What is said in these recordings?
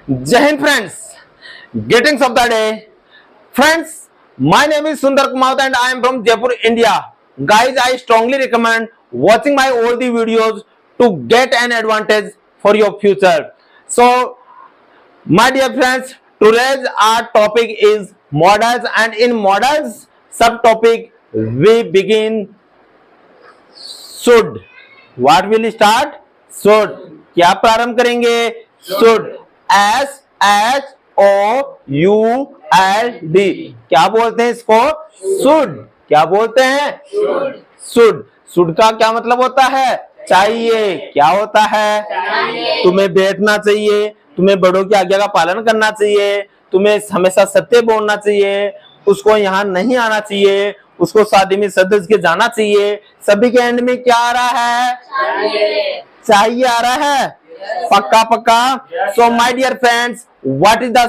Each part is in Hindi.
Jai Hind friends, greetings of the day. Friends, my name is Sundar Kumar and I am from Jaipur, India. Guys, I strongly recommend watching my all the videos to get an advantage for your future. So, my dear friends, today's our topic is modals, and in modals subtopic we begin should. What will start? Should. क्या प्रारंभ करेंगे? Should. SHOULD. क्या बोलते हैं इसको? Should. क्या बोलते हैं? Should. Should का क्या मतलब होता है? चाहिए. क्या होता है? चाहिए. तुम्हें बैठना चाहिए, तुम्हें बड़ों की आज्ञा का पालन करना चाहिए, तुम्हें हमेशा सत्य बोलना चाहिए, उसको यहाँ नहीं आना चाहिए, उसको शादी में सदस्य के जाना चाहिए. सभी के एंड में क्या आ रहा है? चाहिए आ रहा है. पक्का पक्का. So my dear friends, what is the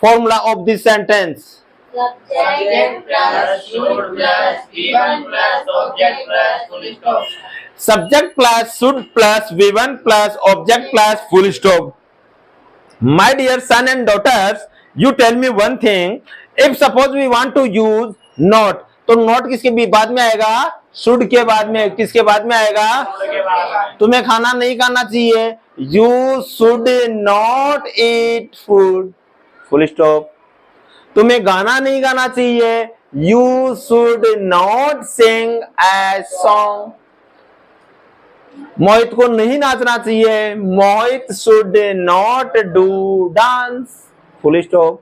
formula of this sentence? Subject plus should plus V1 plus object plus full stop. Subject plus should plus V1 plus object plus full stop. My dear son and daughters, you tell me one thing. If suppose we want to use not, तो not किसके भी बाद में आएगा? should के बाद में. किसके बाद में आएगा? तुम्हें खाना नहीं खाना चाहिए. You should not eat food. Full stop. तुम्हें गाना नहीं गाना चाहिए. You should not sing a song. मोहित को नहीं नाचना चाहिए. मोहित should not do dance. Full stop.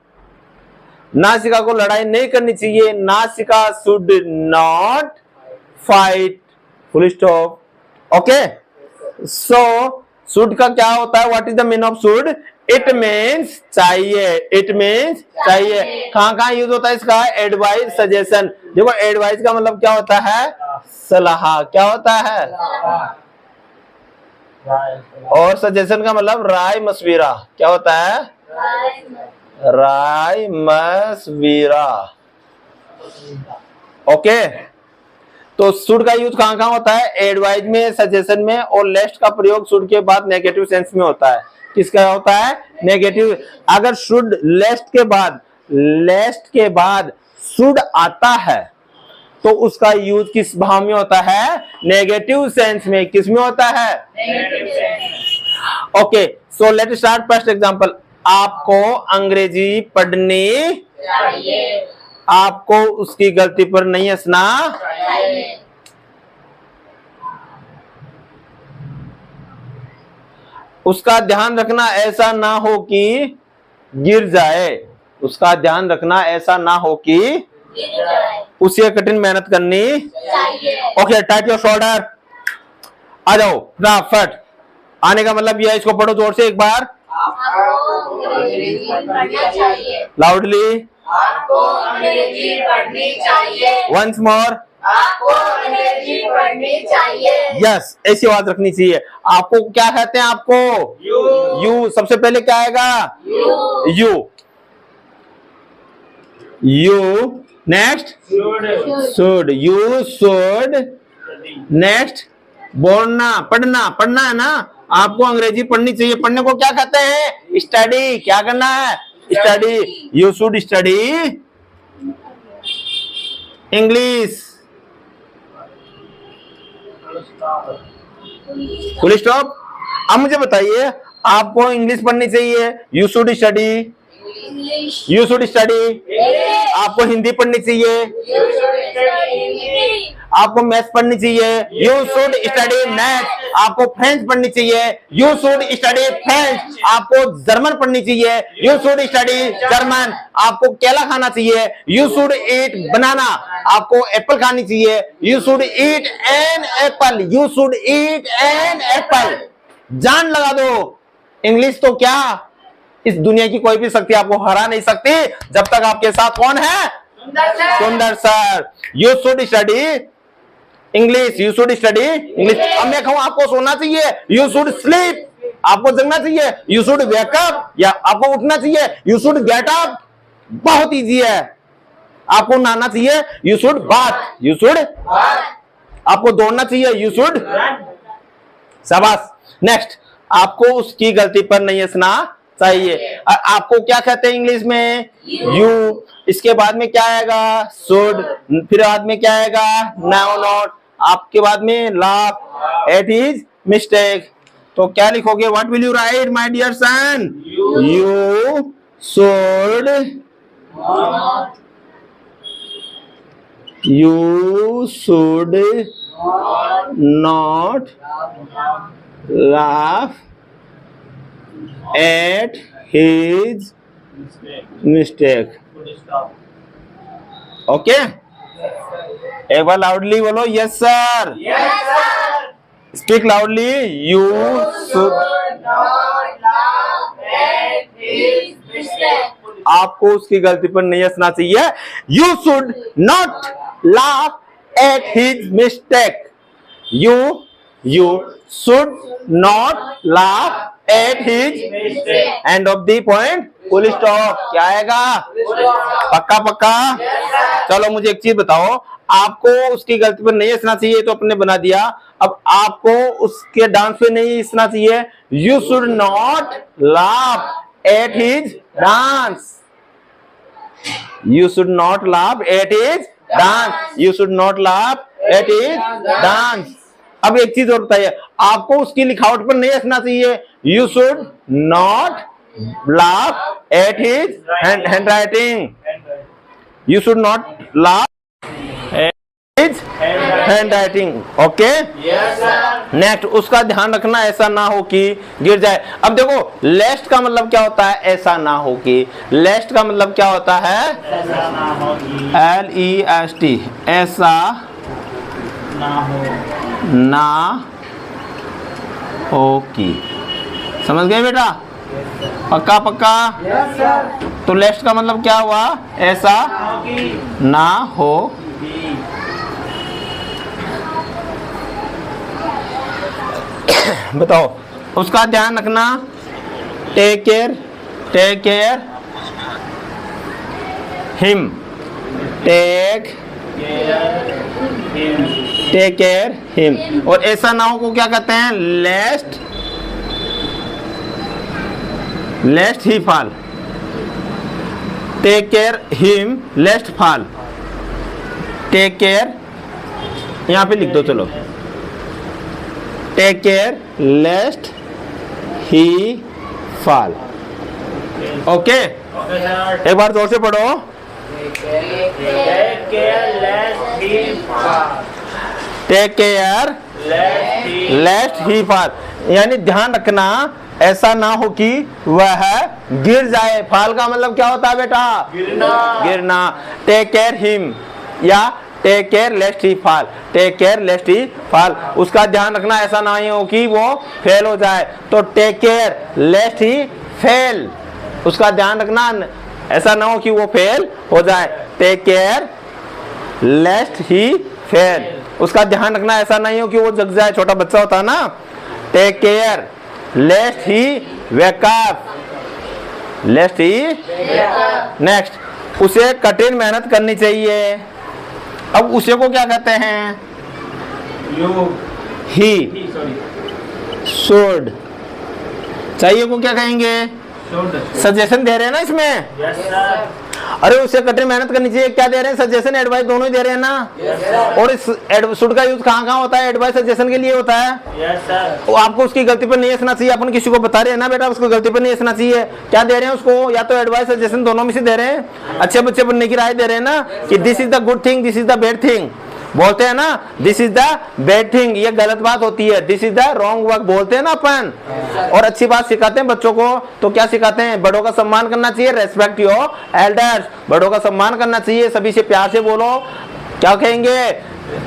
नासिका को लड़ाई नहीं करनी चाहिए. नासिका should not fight. Full stop. Okay. So should का क्या होता है? What is the meaning of should? It means चाहिए. It means चाहिए. कहाँ यूज होता है इसका? Advice, suggestion. देखो एडवाइस का मतलब क्या होता है? सलाह. क्या होता है? और सजेशन का मतलब राय मशविरा. क्या होता है? राय मशविरा. ओके. तो शुड का यूज कहाँ होता है? एडवाइस में, सजेशन में. और लेस्ट का प्रयोग शुड के बाद नेगेटिव सेंस में होता है. किसका होता है? नेगेटिव. अगर शुड लेस्ट के बाद शुड आता है तो उसका यूज किस भाव में होता है? नेगेटिव सेंस में. किस में होता है? Negative sense. Okay. So let start first example. आपको अंग्रेजी पढ़नी चाहिए. आपको उसकी गलती पर नहीं हंसना चाहिए. उसका ध्यान रखना ऐसा ना हो कि गिर जाए. उसका ध्यान रखना ऐसा ना हो कि उसे कठिन मेहनत करनी चाहिए. ओके. Tight your shoulder. आ जाओ फटाफट. आने का मतलब यह है. इसको पढ़ो जोर से एक बार. लाउडली. आपको अंग्रेजी पढ़नी चाहिए. Once more. आपको अंग्रेजी पढ़नी चाहिए. यस. ऐसी आवाज रखनी चाहिए. आपको क्या कहते हैं? आपको यू. सबसे पहले क्या आएगा? You. You. Next should. You should. Next बोलना, पढ़ना है ना. आपको अंग्रेजी पढ़नी चाहिए. पढ़ने को क्या कहते हैं? स्टडी. क्या करना है? Study. You should study English. Full stop. अब मुझे बताइए, आपको इंग्लिश पढ़नी चाहिए. You should study. You should study. आपको हिंदी पढ़नी चाहिए. आपको मैथ्स पढ़नी चाहिए. You should study maths. आपको फ्रेंच पढ़नी चाहिए. You should study French. आपको जर्मन पढ़नी चाहिए. You should study German. आपको केला खाना चाहिए. यू शुड ईट बनाना. आपको एप्पल खानी चाहिए. You should eat an apple. You should eat an apple. जान लगा दो. इंग्लिश तो क्या, इस दुनिया की कोई भी शक्ति आपको हरा नहीं सकती जब तक आपके साथ कौन है? सुंदर sir. You should study English. You should study English. अब मैं कहूं आपको सोना चाहिए. You should sleep. आपको जगना चाहिए. You should wake up. या आपको उठना चाहिए. You should get up. बहुत इजी है. आपको नहाना चाहिए. You should bath. You should. आपको दौड़ना चाहिए. You should. शाबाश. नेक्स्ट. आपको उसकी गलती पर नहीं हंसना चाहिए। आपको क्या कहते हैं इंग्लिश में? यू। इसके बाद में क्या आएगा? शुड। फिर बाद में क्या आएगा? Now not. आपके बाद में लाफ एट हिज मिस्टेक। तो क्या लिखोगे? What will you write my dear son? You should not laugh at his mistake. Okay, एक बार लाउडली बोलो, yes sir. Speak loudly. You should. आपको उसकी गलती पर नहीं हंसना चाहिए। You should not laugh at his mistake. You should not laugh at his end of the point. Full stop. क्या आएगा? पक्का पक्का? चलो मुझे एक चीज बताओ, आपको उसकी गलती पर नहीं हंसना चाहिए तो अपने बना दिया। अब आपको उसके डांस पे नहीं हंसना चाहिए। You should not laugh at his dance. You should not laugh at his dance. You should not laugh at his dance. अब एक चीज और बताइए, आपको उसकी लिखावट पर नहीं हंसना चाहिए। You should not laugh at his hand writing. You should not laugh at his hand writing. Okay, next, उसका ध्यान रखना ऐसा ना हो कि गिर जाए। अब देखो, लेस्ट का मतलब क्या होता है? ऐसा ना हो कि। लेस्ट का मतलब क्या होता है? LEST, ऐसा ना हो कि। समझ गए बेटा? पक्का पक्का? तो लेस्ट का मतलब क्या हुआ? ऐसा ना हो। बताओ, उसका ध्यान रखना। Take care him. Take care him. और ऐसा ना हो को क्या कहते हैं? Lest he fall. Take care him lest fall. Take care, यहां पे लिख दो। चलो, take care lest he fall. Okay, एक बार जोर से पढ़ो। Take care lest he fall, यानी ध्यान रखना ऐसा ना हो कि वह गिर जाए। फॉल का मतलब क्या होता है बेटा? गिरना। टेक केयर हिम या take care lest he fall. Take care lest he fall, उसका ध्यान रखना ऐसा ना हो कि वो फेल हो जाए। तो टेक केयर लेस्ट ही फेल, उसका ध्यान रखना ऐसा ना हो कि वो फेल हो जाए। टेक केयर लेस्ट ही फेल, उसका ध्यान रखना ऐसा नहीं हो कि वो जग जाए। छोटा बच्चा होता है ना। टेक केयर लेस्ट ही वेक अप। लेस्ट ही। नेक्स्ट, उसे कठिन मेहनत करनी चाहिए। अब उसे को क्या कहते हैं? He should. चाहिए को क्या कहेंगे? सजेशन दे रहे हैं ना इसमें। अरे उसे कठिन मेहनत करनी चाहिए, क्या दे रहे हैं? सजेशन एडवाइस दोनों ही दे रहे हैं ना। और इस शुड का यूज कहाँ कहाँ होता है? एडवाइस सजेशन के लिए होता है। तो आपको उसकी गलती पर नहीं हंसना चाहिए। अपन किसी को बता रहे हैं ना बेटा, उसको गलती पर नहीं हंसना चाहिए। क्या दे रहे हैं उसको? या तो एडवाइस सजेशन, दोनों में से दे रहे हैं। अच्छे बच्चे बनने की राय दे रहे हैं ना, कि this is the good thing, this is the bad thing. बोलते हैं ना, this is the bad thing, ये गलत बात होती है। This is the wrong work बोलते हैं ना अपन। और अच्छी बात सिखाते हैं बच्चों को, तो क्या सिखाते हैं? बड़ों का सम्मान करना चाहिए। रेस्पेक्ट योर एल्डर्स, बड़ों का सम्मान करना चाहिए। सभी से प्यार से बोलो। क्या कहेंगे?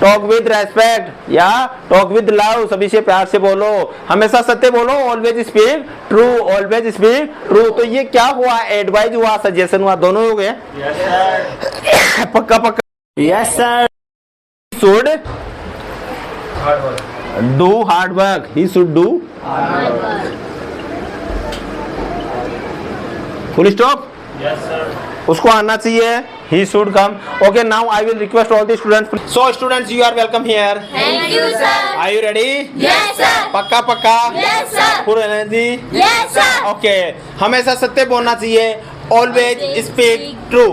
टॉक विद रेस्पेक्ट या टॉक विद लव, सभी से प्यार से बोलो। हमेशा सत्य बोलो। Always speak true, always speak true. तो ये क्या हुआ? एडवाइस हुआ, सजेशन हुआ, दोनों हो गए। पक्का पक्का? Yes sir. should do hard work. He should do hard work. Full stop? Yes sir. उसको आना चाहिए, he should come. Okay, now I will request all the students. So students, you are welcome here. Thank you, sir. Are you ready? Yes, sir. पक्का पक्का? Yes, sir. Full energy? Yes, sir. Okay, हमेशा सत्य बोलना चाहिए. Always speak true.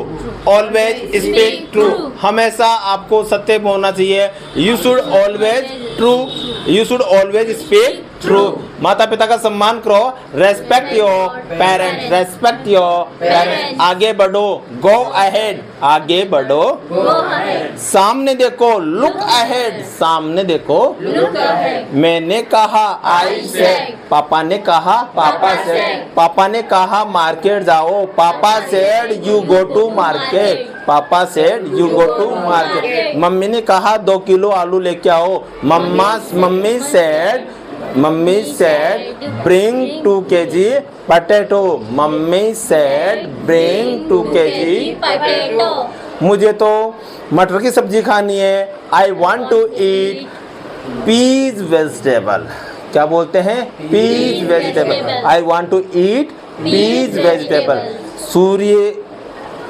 Always speak true. हमेशा आपको सत्य बोलना चाहिए. You should always true. You should always speak true. माता पिता का सम्मान करो. Respect your parents. Respect your parents. आगे बढ़ो. Go ahead. आगे बढ़ो. Go ahead. सामने देखो. Look ahead. सामने देखो. Look ahead. मैंने कहा I said. पापा ने कहा पापा said. पापा ने कहा मार्केट जाओ. पापा said you go to market. पापा said you go to market. Mummy ने कहा 2 किलो आलू लेके आओ. Mummy said bring 2 kg potato. Mummy said bring 2 kg Potato. मुझे तो मटर की सब्जी खानी है. I want to eat peas vegetable. क्या बोलते हैं? peas vegetable. I want to eat peas vegetable. सूर्य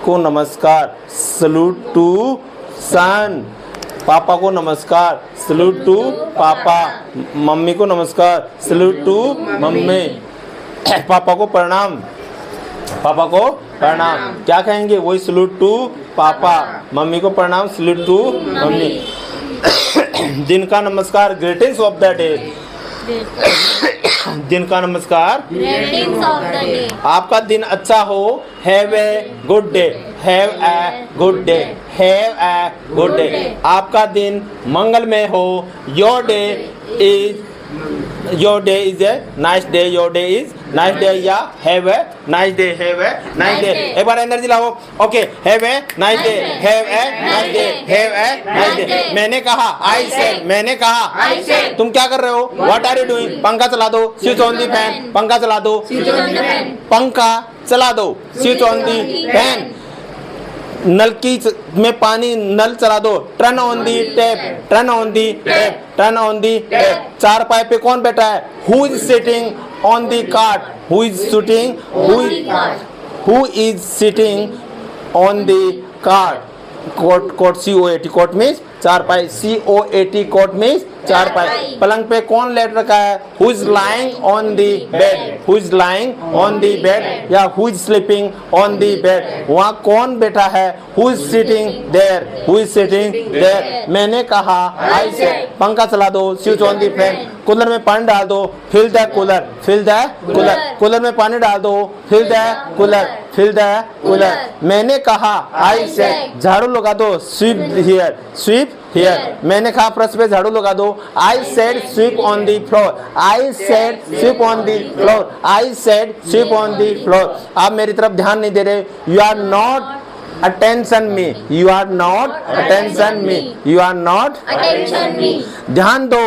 को नमस्कार. Salute to sun. पापा को नमस्कार. Salute to papa. मम्मी को नमस्कार. Salute to mummy. पापा को प्रणाम. पापा को प्रणाम. क्या कहेंगे? वही सल्यूट टू पापा. मम्मी को प्रणाम. Salute to mummy. दिन का नमस्कार. Greetings of the day. दिन का नमस्कार. Greetings of the day. आपका दिन अच्छा हो. Have a good day. Have a good day. Have a good day. आपका दिन मंगलमय हो. Your day is a nice day. Your day is nice day. या have a nice day. Have a nice day. एक बार एनर्जी लाओ. Okay, have a nice day. Have a nice day. Have a nice day. मैंने कहा आई सेड. मैंने कहा I said. तुम क्या कर रहे हो? What are you doing? पंखा चला दो. Switch on the fan. पंखा चला दो. Switch on the fan. पंखा चला दो. Switch on the fan. नल की में पानी. नल चला दो. Turn on the tap. Turn on the tap. Turn on the tap. चार पाए पे कौन बैठा है? Who is sitting on the cart? Who is sitting? Who is sitting on the cart? Coat COAT. Coat means चार पाए. COAT कोट मीन्स चार पाए. पलंग पे कौन लेट रखा है? Who is lying on the bed? Who is lying on the bed. या who is sleeping on the bed. वहाँ कौन बैठा है? Who is sitting there? Who is sitting there. मैंने कहा आई सेड. पंखा चला दो. Switch on the fan. Cooler में पानी डाल दो. Fill the cooler. Fill the cooler. Cooler में पानी डाल दो. Fill the cooler. Fill the cooler. मैंने कहा आई सेड झाड़ू लगा दो. Sweep here. Sweep here. मैंने कहा फर्श पे झाड़ू लगा दो. I said sweep on the floor. I said sweep on the floor. I said sweep on the floor. आप मेरी तरफ ध्यान नहीं दे रहे. You are not attention me. You are not attention me. You are not Attention me. ध्यान दो.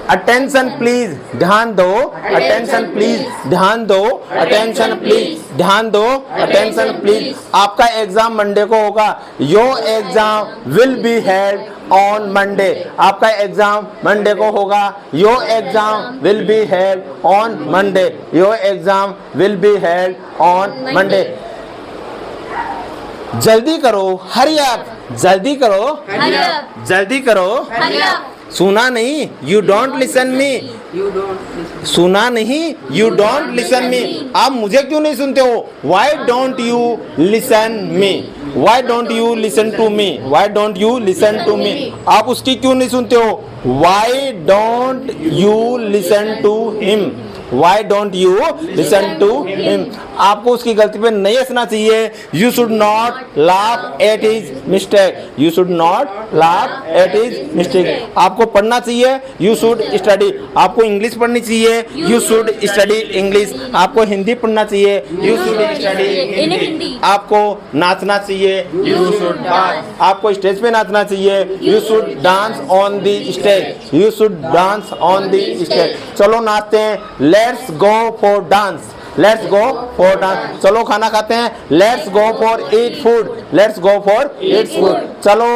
Attention please. ध्यान दो. Attention please. ध्यान दो. Attention please. ध्यान दो. Attention please. आपका एग्जाम मंडे को होगा. Your exam will be held on Monday. आपका एग्जाम मंडे को होगा. Your exam will be held on Monday. Your exam will be held on Monday. जल्दी करो. Hurry up. जल्दी करो. Hurry up. जल्दी करो. Hurry up. सुना नहीं? You don't listen me. सुना नहीं? You don't listen me. आप मुझे क्यों नहीं सुनते हो? Why don't you listen me? Why don't you listen to me? Why don't you listen to me? आप उसकी क्यों नहीं सुनते हो? Why don't you listen to him? Why don't you listen to him? आपको उसकी गलती पे नहीं हंसना चाहिए. You should not laugh at his mistake. You should not laugh at his mistake. आपको पढ़ना चाहिए. You should study. आपको इंग्लिश पढ़नी चाहिए. You should study English. आपको हिंदी पढ़ना चाहिए. You should study Hindi. आपको नाचना चाहिए. You should dance. आपको स्टेज पे नाचना चाहिए. You should dance on the stage. You should dance on the stage. चलो नाचते हैं. Let's go for dance. Let's go for dance. चलो खाना खाते हैं. Let's go for eat food. Let's go for eat food. चलो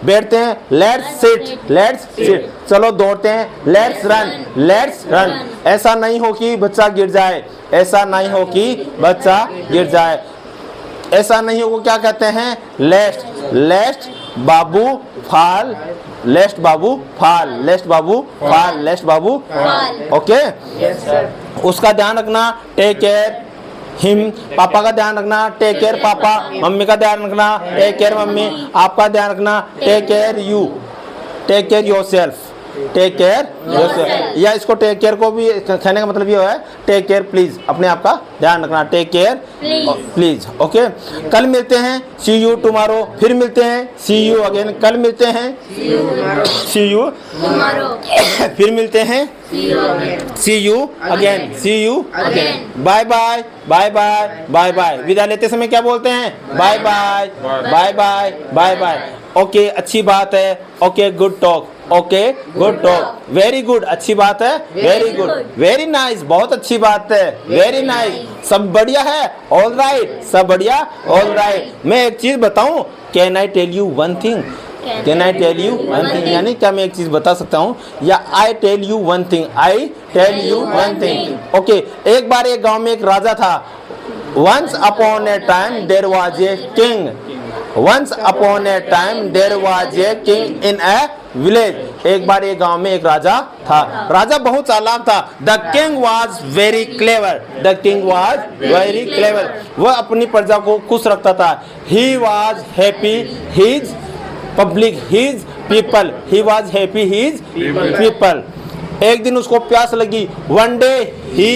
बैठते हैं. Let's sit. Let's sit. चलो दौड़ते हैं. Let's run. Let's run. ऐसा नहीं हो कि बच्चा गिर जाए. ऐसा नहीं हो कि बच्चा गिर जाए. ऐसा नहीं हो क्या कहते हैं? लेस्ट। लेस्ट बाबू फाल, लेस्ट बाबू फाल, लेस्ट बाबू फाल, लेस्ट बाबू फाल। ओके। Yes, sir. उसका ध्यान रखना, टेक केयर हिम। पापा का ध्यान रखना, टेक केयर पापा। मम्मी का ध्यान रखना, टेक केयर मम्मी। आपका ध्यान रखना, take care you, take care yourself, take care yourself. या इसको टेक केयर को भी कहने का मतलब ये है, टेक केयर प्लीज, अपने आप का ध्यान रखना, टेक केयर प्लीज। ओके, कल मिलते हैं, सी यू टुमारो। फिर मिलते हैं, सी यू अगेन। कल मिलते हैं, सी यू Tomorrow. फिर मिलते हैं, See you again. See you again, see you Again. Bye bye, bye bye, bye bye. विदा लेते समय क्या बोलते हैं? Bye bye, bye bye, bye bye. Okay, अच्छी बात है। Okay, good talk. Okay, good talk, very good, अच्छी बात है। वेरी गुड, वेरी नाइस, बहुत अच्छी बात है। वेरी नाइस, सब बढ़िया है। ऑल राइट, सब बढ़िया। All right. मैं एक चीज बताऊं, can I tell you one thing? Can I tell you one thing, यानी क्या मैं एक चीज बता सकता हूँ, या I tell you one thing, I tell you one thing. Okay, एक बार एक गांव में एक राजा था। Once upon a time there was a king. Once upon a time there was a king in a village. एक बार एक गांव में एक राजा था। राजा बहुत चालाक था। The king was very clever, the king was very clever. वह अपनी प्रजा को खुश रखता था। He was happy his public, his people, he was happy his people. एक दिन उसको प्यास लगी। वन डे ही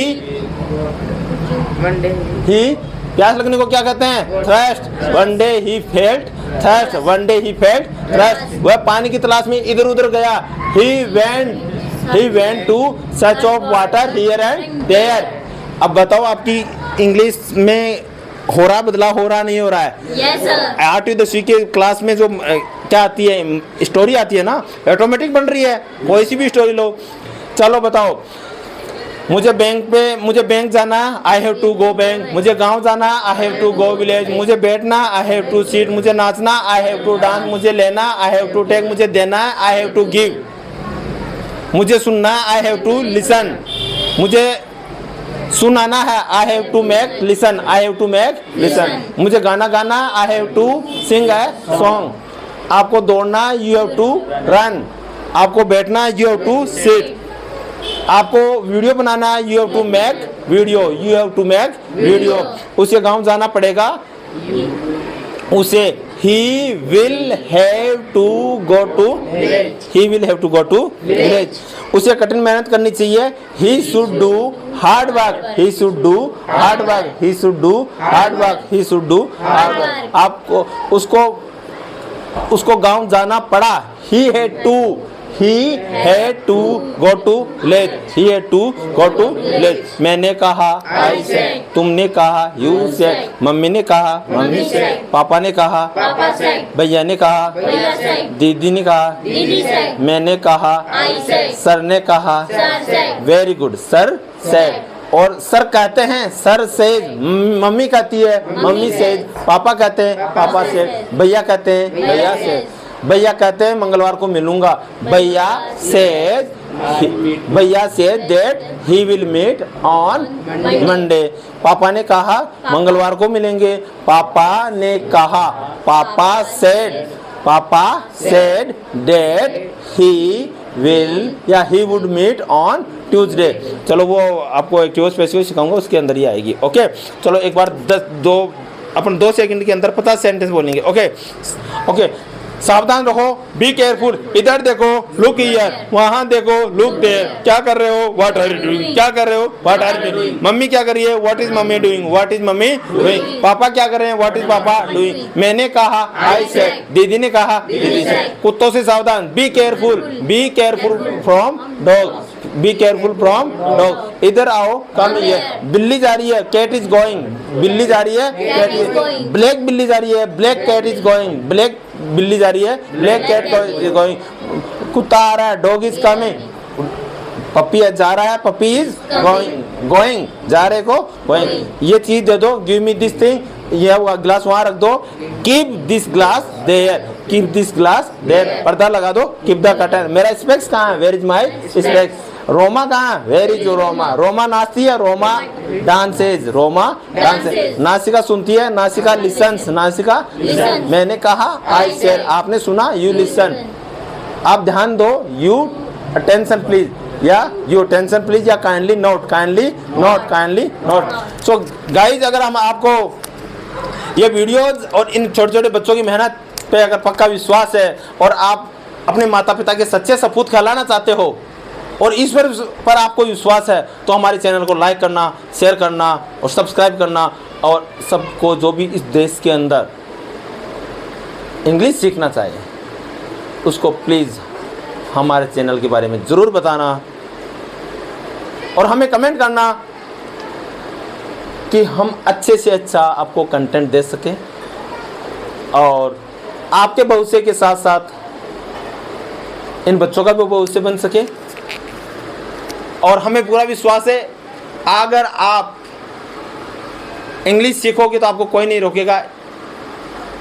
प्यास लगने को क्या कहते हैं? Thirst. One day he felt thirst, one day he felt thirst. वह पानी की तलाश में इधर उधर गया। He went to search of water here and there. अब बताओ, आपकी इंग्लिश में हो रहा बदलाव, हो रहा नहीं हो रहा है? Yes, sir. 8वीं 10वीं के क्लास में जो क्या आती है, स्टोरी आती है ना, ऑटोमेटिक बन रही है। कोई सी भी स्टोरी लो। चलो बताओ, मुझे बैंक जाना, I have to go bank. मुझे गांव जाना, I have to go village. मुझे बैठना, आई हैव टू सीट। मुझे नाचना, आई हैव टू डांस। मुझे लेना, आई हैव टू टेक। मुझे देना, आई हैव टू गिव। मुझे सुनना, आई हैव टू लिसन। मुझे सुनाना है, I have to make listen, I have to make listen. मुझे गाना गाना, I have to sing a song. आपको दौड़ना, यू हैव टू रन। आपको बैठना, यू हैव टू सिट। आपको वीडियो बनाना, you have to make video, you have to make video. उसे गांव जाना पड़ेगा, उसे he will have to go to village. उसे कठिन मेहनत करनी चाहिए। He should do hard work, he should do hard work, he should do hard work, he should do hard work. आपको उसको गांव जाना पड़ा। He had to go to village, he had to go to village। मैंने कहा, I said। तुमने कहा, you You said। said। Mummy ने कहा, Mummy said। पापा ने कहा, Papa said। भैया ने कहा, Bhaiya said। दीदी ने कहा, Didi said। मैंने कहा, I said। सर ने कहा। Sir said। Very good, sir said. और सर कहते हैं, सर सेज। मम्मी कहती है, मम्मी सेज। पापा कहते हैं, पापा सेज। भैया कहते हैं, भैया सेज। भैया कहते हैं, मंगलवार को मिलूंगा। भैया says that he will meet on Monday. पापा ने कहा, मंगलवार को मिलेंगे। पापा ने कहा, पापा सेड दैट ही विल या he would meet on Tuesday. चलो वो आपको एक्टिव स्पेसिफिक सिखाऊंगा, उसके अंदर ही आएगी। ओके, चलो एक बार 2 सेकंड के अंदर 50 सेंटेंस बोलेंगे। ओके, सावधान रहो, बी केयरफुल। इधर देखो, लुक हियर। वहां देखो, लुक देयर। क्या कर रहे हो? What are you doing? क्या कर रहे हो? What are you doing? Mummy क्या कर रही है? What is mummy doing? What is mummy doing? पापा क्या कर रहे हैं? What is papa doing? मैंने कहा, आई सेड। दीदी ने कहा, दीदी सेड। कुत्तों से सावधान, be careful from dog, be careful from dog. इधर आओ, कम हियर। बिल्ली जा रही है, कैट इज गोइंग। बिल्ली जा रही है, कैट इज गोइंग। ब्लैक बिल्ली जा रही है, black cat is going. Black बिल्ली जा रही है, ब्लैक कैट इज गोइंग। कुत्ता आ रहा है, डॉग इज कमिंग। पपी जा रहा है, पपी इज गोइंग। जा रहे को गोइंग। ये चीज दे दो, गिव मी दिस थिंग। ये ग्लास वहां रख दो, keep this glass there, keep this glass there. पर्दा लगा दो, कीप द कर्टन। मेरा स्पेक्स कहाँ है? Where is my specs? Roma कहाँ? वेरी जो रोमा, रोमा नाचती है, रोमा डांसेज, रोमा डांसेज। नासिका सुनती है, नासिका लिसन्स, नासिका Listens। मैंने कहा, आई सेड, आपने सुना, यू लिसन। आप ध्यान दो, यू अटेंशन प्लीज, या यू अटेंशन प्लीज, या kindly note, kindly note, kindly note. So guys, अगर हम आपको ये वीडियोज और इन छोटे छोटे बच्चों की मेहनत पे अगर पक्का विश्वास है और आप अपने माता पिता के सच्चे सपूत कहलाना चाहते हो और ईश्वर पर आपको विश्वास है, तो हमारे चैनल को लाइक करना, शेयर करना और सब्सक्राइब करना, और सबको जो भी इस देश के अंदर इंग्लिश सीखना चाहिए उसको प्लीज़ हमारे चैनल के बारे में ज़रूर बताना और हमें कमेंट करना कि हम अच्छे से अच्छा आपको कंटेंट दे सकें और आपके भविष्य के साथ साथ इन बच्चों का भी भविष्य बन सके। और हमें पूरा विश्वास है, अगर आप इंग्लिश सीखोगे तो आपको कोई नहीं रोकेगा,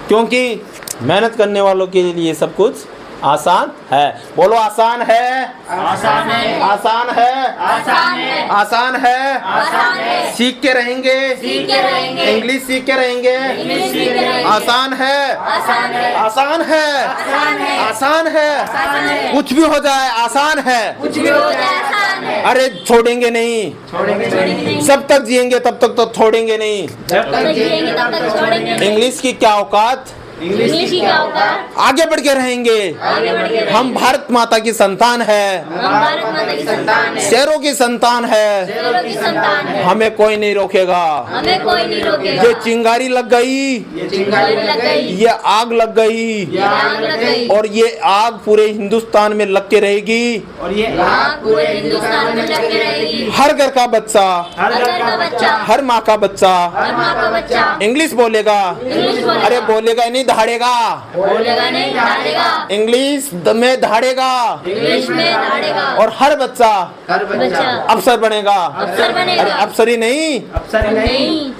क्योंकि मेहनत करने वालों के लिए सब कुछ आसान है। बोलो आसान है, आसान है, आसान है, आसान है, आसान है, आसान है। सीख के रहेंगे, सीख के रहेंगे, इंग्लिश सीख के रहेंगे, इंग्लिश सीख के रहेंगे। आसान है, आसान है, आसान है, आसान है, आसान है, आसान है। कुछ भी हो जाए आसान है। कुछ भी हो जाए आसान है। अरे छोड़ेंगे नहीं, छोड़ेंगे जब तक जिएंगे तब तक तो छोड़ेंगे नहीं। जब तक जिएंगे तब तक छोड़ेंगे नहीं। इंग्लिश की क्या औकात, इंग्लिश की क्या होगा? आगे बढ़ के रहेंगे। आगे बढ़ के हम भारत माता की संतान है, हम भारत माता की संतान है, शेरों की संतान है, शेरों की संतान है। हमें कोई नहीं रोकेगा। हमें कोई नहीं रोकेगा। ये चिंगारी लग गई, ये चिंगारी लग गई, ये आग लग गई, ये आग लग गई, और ये आग पूरे हिंदुस्तान में लग के रहेगी। और ये आग पूरे हिंदुस्तान में लग के रहेगी। हर घर का बच्चा, हर हर घर घर का बच्चा, हर माँ का बच्चा हर माँ का बच्चा इंग्लिश बोलेगा। इंग्लिश बोलेगा। अरे बोलेगा ही नहीं, दहाड़ेगा। बोलेगा नहीं, धाड़ेगा। इंग्लिश में दहाड़ेगा इंग्लिश में धाड़ेगा। और हर बच्चा हर बच्चा अफसर बनेगा। अफसर बनेगा। अरे अफसर ही नहीं, अफसर नहीं नहीं,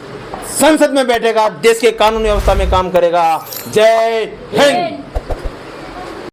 संसद में बैठेगा, देश के कानून व्यवस्था में काम करेगा। जय हिंद।